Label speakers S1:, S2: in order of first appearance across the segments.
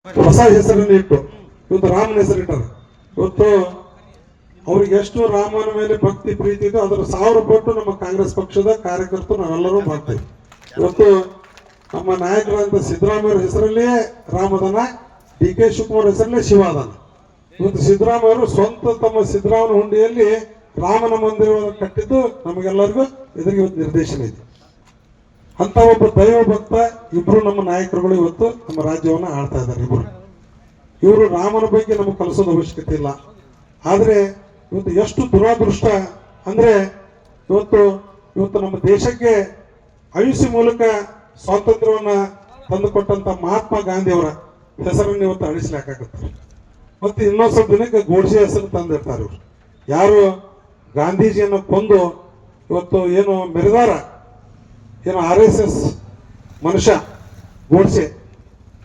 S1: ಹೊಸ ಹೆಸರನ್ನು ಇಟ್ಟು ಇವತ್ತು ರಾಮನ ಹೆಸರಿಟ್ಟಾರ. ಇವತ್ತು ಅವ್ರಿಗೆ ಎಷ್ಟು ರಾಮನ ಮೇಲೆ ಭಕ್ತಿ ಪ್ರೀತಿ ಇದೆ ಅದರ 1000 ಪಟ್ಟು ನಮ್ಮ ಕಾಂಗ್ರೆಸ್ ಪಕ್ಷದ ಕಾರ್ಯಕರ್ತರು ನಾವೆಲ್ಲರೂ ಮಾಡ್ತೇವೆ. ಇವತ್ತು ನಮ್ಮ ನಾಯಕರಂತ ಸಿದ್ದರಾಮಯ್ಯ ಹೆಸರಲ್ಲೇ ರಾಮದಾನ, DK ಶಿವಕುಮಾರ್ ಹೆಸರಲ್ಲೇ ಶಿವಾದಾನ. ಇವತ್ತು ಸಿದ್ದರಾಮಯ್ಯರು ಸ್ವಂತ ತಮ್ಮ ಸಿದ್ದರಾಮನ ಹುಂಡಿಯಲ್ಲಿ ರಾಮನ ಮಂದಿರವನ್ನು ಕಟ್ಟಿದ್ದು ನಮಗೆಲ್ಲರಿಗೂ ಇದರಿಗೆ ಇವತ್ತು ನಿರ್ದೇಶನ ಇದೆ. ಅಂತ ಒಬ್ಬ ದೈವ ಭಕ್ತ ಇಬ್ರು ನಮ್ಮ ನಾಯಕರುಗಳು ಇವತ್ತು ನಮ್ಮ ರಾಜ್ಯವನ್ನು ಆಳ್ತಾ ಇದ್ದಾರೆ. ಇವರು ರಾಮನ ಬಗ್ಗೆ ನಮಗೆ ಕಲಿಸೋದು ಅವಶ್ಯಕತೆ ಇಲ್ಲ. ಆದರೆ ಇವತ್ತು ಎಷ್ಟು ದುರಾದೃಷ್ಟ ಅಂದ್ರೆ ಇವತ್ತು ನಮ್ಮ ದೇಶಕ್ಕೆ ಅಹಿಂಸೆ ಮೂಲಕ ಸ್ವಾತಂತ್ರ್ಯವನ್ನ ತಂದುಕೊಟ್ಟಂತ ಮಹಾತ್ಮ ಗಾಂಧಿಯವರ ಹೆಸರನ್ನು ಇವತ್ತು ಅಳಿಸ್ಲಾಕಾಗತ್ತಾರೆ. ಮತ್ತೆ ಇನ್ನೊಂದು ಸ್ವಲ್ಪ ದಿನಕ್ಕೆ ಗೋಡ್ಸೆ ಹೆಸರು ತಂದಿರ್ತಾರೆ. ಇವರು ಯಾರು ಗಾಂಧೀಜಿಯನ್ನು ಕೊಂದು ಇವತ್ತು ಏನು ಮೆರೆದಾರ, ಏನು RSS ಮನುಷ್ಯ ಗೋಡ್ಸೆ,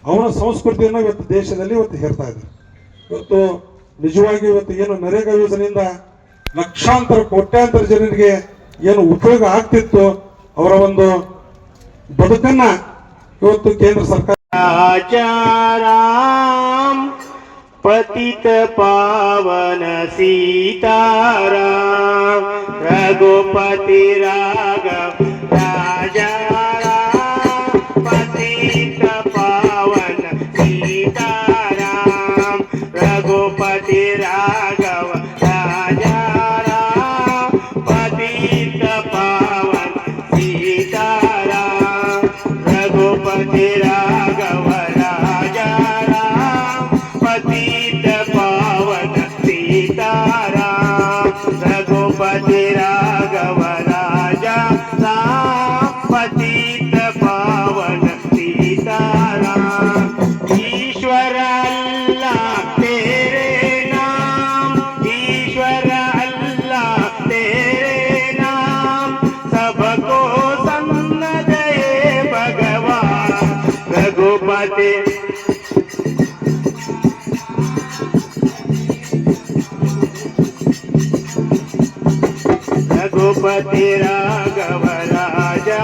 S1: ಅವನ ಸಂಸ್ಕೃತಿಯನ್ನು ಇವತ್ತು ದೇಶದಲ್ಲಿ ಇವತ್ತು ಹೇರ್ತಾ ಇದ್ದಾರೆ. ಇವತ್ತು ನಿಜವಾಗಿ ಇವತ್ತು ಏನು ನರೇಗಾ ಯೋಜನೆಯಿಂದ ಲಕ್ಷಾಂತರ ಕೋಟ್ಯಾಂತರ ಜನರಿಗೆ ಏನು ಉಪಯೋಗ ಆಗ್ತಿತ್ತು, ಅವರ ಒಂದು ಬದುಕನ್ನ ಇವತ್ತು ಕೇಂದ್ರ ಸರ್ಕಾರ
S2: ರಾಜಾರಾಮ್ ಪತಿತ ಪಾವನ ಸೀತಾರಾಮ್ ರಘುಪತಿ ರಾಘವ ರಾಜಾರಾಮ್ ಪತಿತ ಪಾವನ ಸೀತಾರಾಮ್ ರಘುಪತಿ ರಾಘವ ರಾಜಾರಾಮ್ ಪತಿತ ಪಾವನ ಸೀತಾರಾಮ್ ರಘುಪತಿ ರಾಘವ ರಾಜಾರಾಮ್ ಪತಿತ ಪಾವನ ಸೀತಾರಾಮ್ ರಘುಪತಿ ರಾಘವ ರಾಜಾರಾಮ್ ಪತಿತ ಪಾವನ सीताराम ईश्वर अल्लाह तेरे नाम ईश्वर अल्लाह तेरे नाम सबको सन्नत भगवान रघुपति रघुपति राघव राजा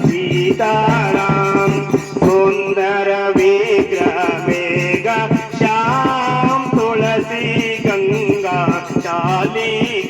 S2: सीताराम सुंदर विग्रह मेघ श्याम तुलसी गंगा चाली